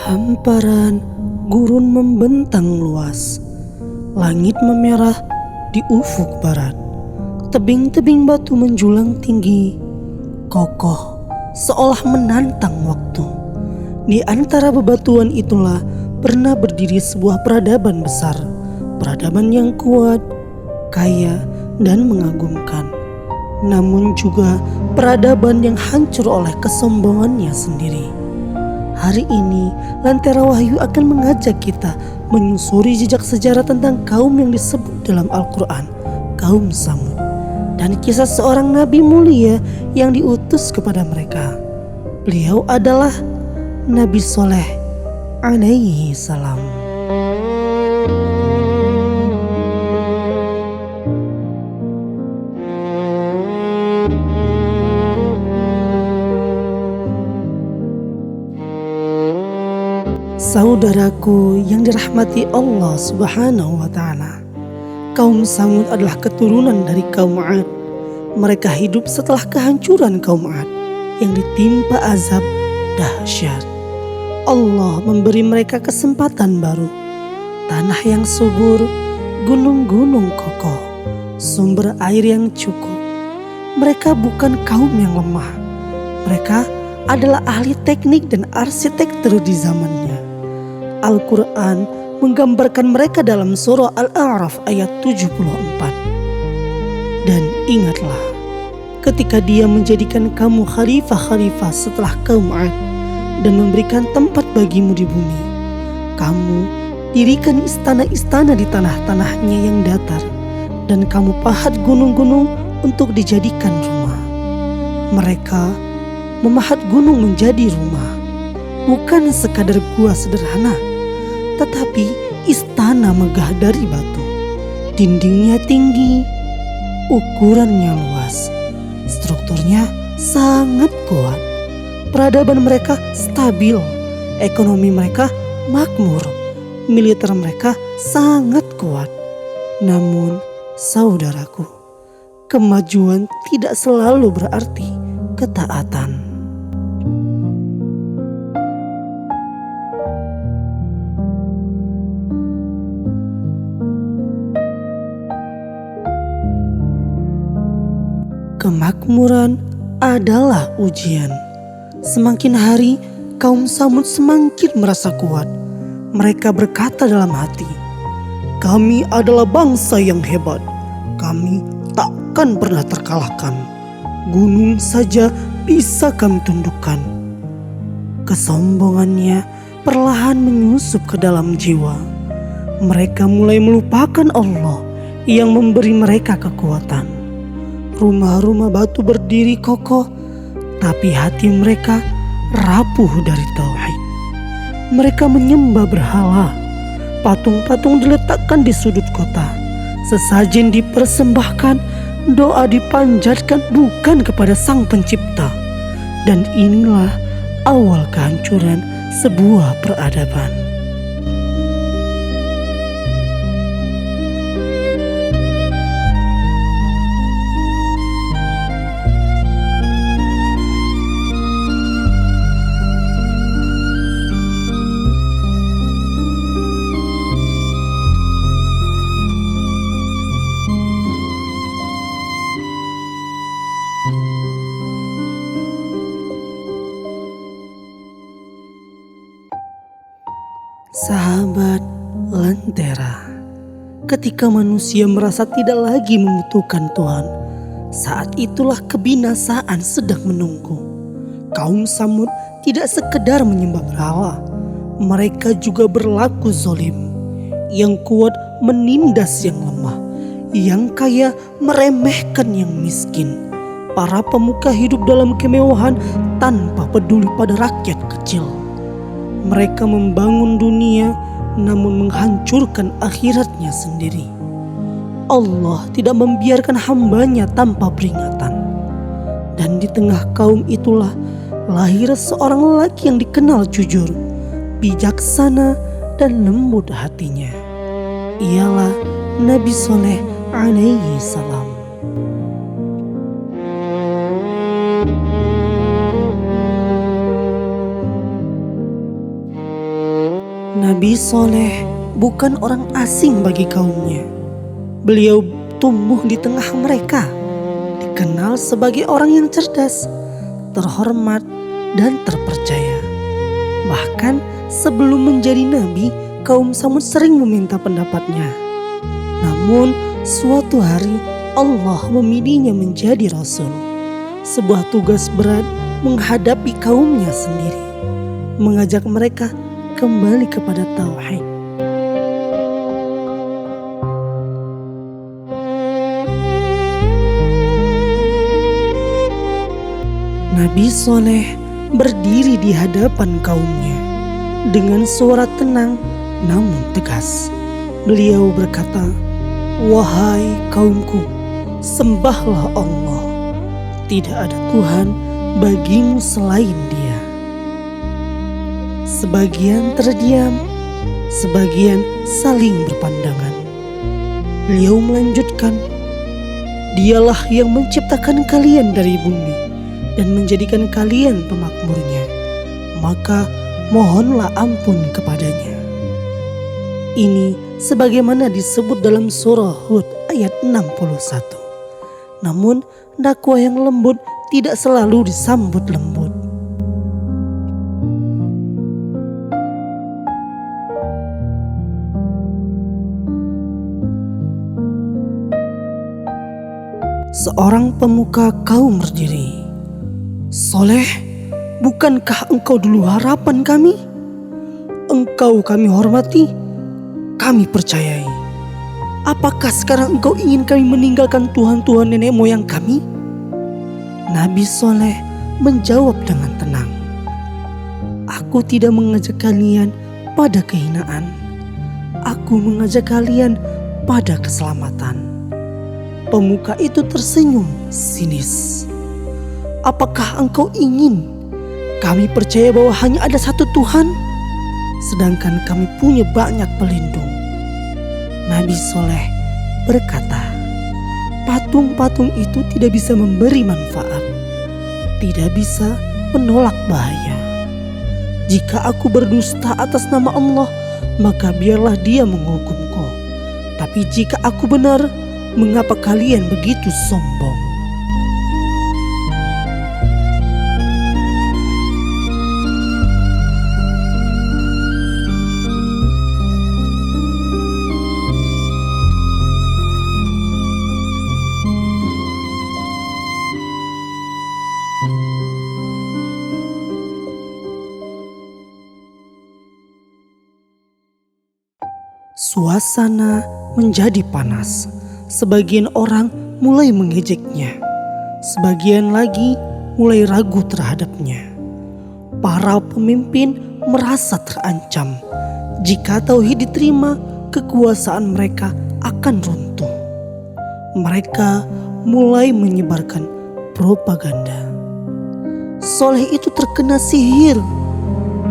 Hamparan gurun membentang luas, langit memerah di ufuk barat. Tebing-tebing batu menjulang tinggi, kokoh seolah menantang waktu. Di antara bebatuan itulah pernah berdiri sebuah peradaban besar, peradaban yang kuat, kaya, dan mengagumkan. Namun juga peradaban yang hancur oleh kesombongannya sendiri. Hari ini Lentera Wahyu akan mengajak kita menyusuri jejak sejarah tentang kaum yang disebut dalam Al-Quran, kaum Tsamud, dan kisah seorang nabi mulia yang diutus kepada mereka. Beliau adalah Nabi Soleh alaihi salam. Saudaraku yang dirahmati Allah Subhanahu wa Ta'ala, kaum Tsamud adalah keturunan dari kaum 'Ad. Mereka hidup setelah kehancuran kaum 'Ad yang ditimpa azab dahsyat. Allah memberi mereka kesempatan baru, tanah yang subur, gunung-gunung kokoh, sumber air yang cukup. Mereka bukan kaum yang lemah. Mereka adalah ahli teknik dan arsitektur di zamannya. Al-Quran menggambarkan mereka dalam surah Al-A'raf ayat 74. Dan ingatlah, ketika Dia menjadikan kamu khalifah-khalifah setelah kaum 'Ad dan memberikan tempat bagimu di bumi. Kamu dirikan istana-istana di tanah-tanahnya yang datar, dan kamu pahat gunung-gunung untuk dijadikan rumah. Mereka memahat gunung menjadi rumah, bukan sekadar gua sederhana, tetapi istana megah dari batu. Dindingnya tinggi, ukurannya luas, strukturnya sangat kuat. Peradaban mereka stabil, ekonomi mereka makmur, militer mereka sangat kuat. Namun, saudaraku, kemajuan tidak selalu berarti ketaatan. Kemakmuran adalah ujian. Semakin hari, kaum Tsamud semakin merasa kuat. Mereka berkata dalam hati, "Kami adalah bangsa yang hebat. Kami takkan pernah terkalahkan. Gunung saja bisa kami tundukkan." Kesombongannya perlahan menyusup ke dalam jiwa. Mereka mulai melupakan Allah yang memberi mereka kekuatan. Rumah-rumah batu berdiri kokoh, tapi hati mereka rapuh dari tauhid. Mereka menyembah berhala. Patung-patung diletakkan di sudut kota. Sesajen dipersembahkan, doa dipanjatkan bukan kepada Sang Pencipta. Dan inilah awal kehancuran sebuah peradaban. Sahabat Lentera, ketika manusia merasa tidak lagi membutuhkan Tuhan, saat itulah kebinasaan sedang menunggu. Kaum Tsamud tidak sekedar menyembah berhala, mereka juga berlaku zalim. Yang kuat menindas yang lemah, yang kaya meremehkan yang miskin. Para pemuka hidup dalam kemewahan tanpa peduli pada rakyat kecil. Mereka membangun dunia namun menghancurkan akhiratnya sendiri. Allah tidak membiarkan hambanya tanpa peringatan. Dan di tengah kaum itulah lahir seorang lelaki yang dikenal jujur, bijaksana, dan lembut hatinya. Ialah Nabi Soleh alaihi salam. Nabi Soleh bukan orang asing bagi kaumnya. Beliau tumbuh di tengah mereka, dikenal sebagai orang yang cerdas, terhormat, dan terpercaya. Bahkan sebelum menjadi nabi, kaum Samud sering meminta pendapatnya. Namun suatu hari Allah memilihnya menjadi rasul. Sebuah tugas berat menghadapi kaumnya sendiri, mengajak mereka kembali kepada tauhid. Nabi Soleh berdiri di hadapan kaumnya dengan suara tenang namun tegas. Beliau berkata, "Wahai kaumku, sembahlah Allah. Tidak ada Tuhan bagimu selain Dia." Sebagian terdiam, sebagian saling berpandangan. Beliau melanjutkan, "Dialah yang menciptakan kalian dari bumi dan menjadikan kalian pemakmurnya, maka mohonlah ampun kepadanya." Ini sebagaimana disebut dalam surah Hud ayat 61. Namun dakwah yang lembut tidak selalu disambut lembut. Seorang pemuka kaum berdiri, "Soleh, bukankah engkau dulu harapan kami? Engkau kami hormati, kami percayai. Apakah sekarang engkau ingin kami meninggalkan Tuhan-Tuhan nenek moyang kami?" Nabi Soleh menjawab dengan tenang, "Aku tidak mengajak kalian pada kehinaan. Aku mengajak kalian pada keselamatan." Pemuka itu tersenyum sinis. "Apakah engkau ingin kami percaya bahwa hanya ada satu Tuhan, sedangkan kami punya banyak pelindung?" Nabi Soleh berkata, "Patung-patung itu tidak bisa memberi manfaat, tidak bisa menolak bahaya. Jika aku berdusta atas nama Allah, maka biarlah Dia menghukumku. Tapi jika aku benar, mengapa kalian begitu sombong?" Suasana menjadi panas. Sebagian orang mulai mengejeknya, sebagian lagi mulai ragu terhadapnya. Para pemimpin merasa terancam. Jika tauhid diterima, kekuasaan mereka akan runtuh. Mereka mulai menyebarkan propaganda. Soleh itu terkena sihir.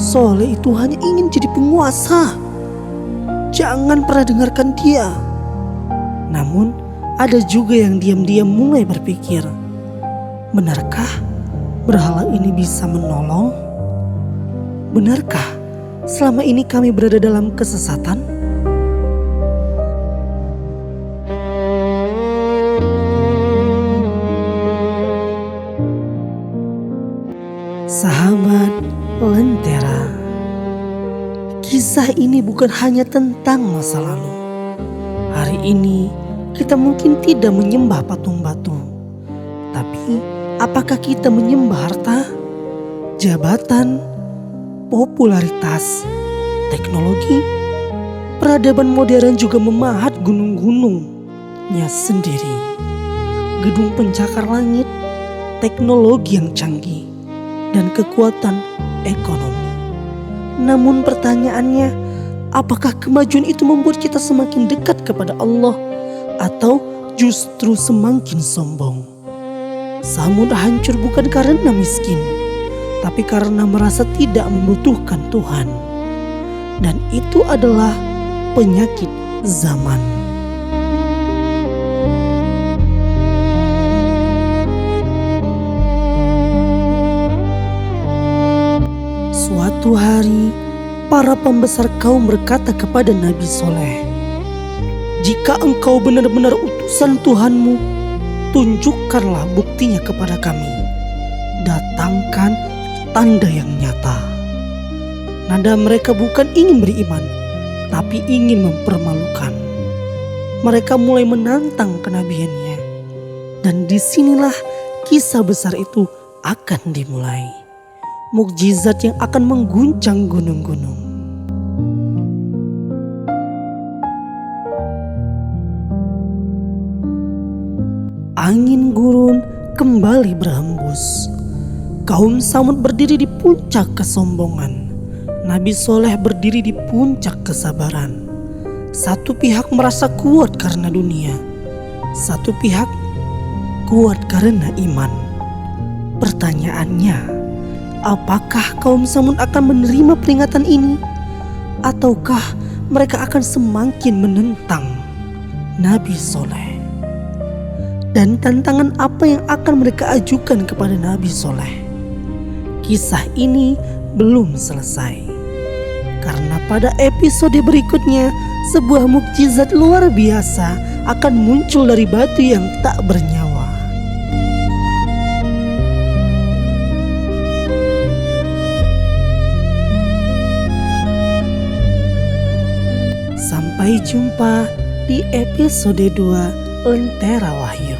Soleh itu hanya ingin jadi penguasa. Jangan pernah dengarkan dia. Namun ada juga yang diam-diam mulai berpikir, benarkah berhala ini bisa menolong? Benarkah selama ini kami berada dalam kesesatan? Sahabat Lentera, kisah ini bukan hanya tentang masa lalu. Hari ini kita mungkin tidak menyembah patung batu. Tapi apakah kita menyembah harta, jabatan, popularitas, teknologi? Peradaban modern juga memahat gunung-gunungnya sendiri. Gedung pencakar langit, teknologi yang canggih, dan kekuatan ekonomi. Namun pertanyaannya, apakah kemajuan itu membuat kita semakin dekat kepada Allah atau justru semakin sombong? Samud hancur bukan karena miskin, tapi karena merasa tidak membutuhkan Tuhan. Dan itu adalah penyakit zaman. Suatu hari para pembesar kaum berkata kepada Nabi Soleh, "Jika engkau benar-benar utusan Tuhanmu, tunjukkanlah buktinya kepada kami. Datangkan tanda yang nyata." Nada mereka bukan ingin beriman, tapi ingin mempermalukan. Mereka mulai menantang kenabiannya. Dan disinilah kisah besar itu akan dimulai. Mukjizat yang akan mengguncang gunung-gunung. Angin gurun kembali berhembus. Kaum Tsamud berdiri di puncak kesombongan. Nabi Soleh berdiri di puncak kesabaran. Satu pihak merasa kuat karena dunia, satu pihak kuat karena iman. Pertanyaannya, apakah kaum Tsamud akan menerima peringatan ini? Ataukah mereka akan semakin menentang Nabi Soleh? Dan tantangan apa yang akan mereka ajukan kepada Nabi Soleh? Kisah ini belum selesai. Karena pada episode berikutnya, sebuah mukjizat luar biasa akan muncul dari batu yang tak bernyawa. Sampai jumpa di episode 2 Lentera Wahyu.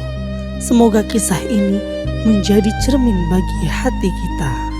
Semoga kisah ini menjadi cermin bagi hati kita.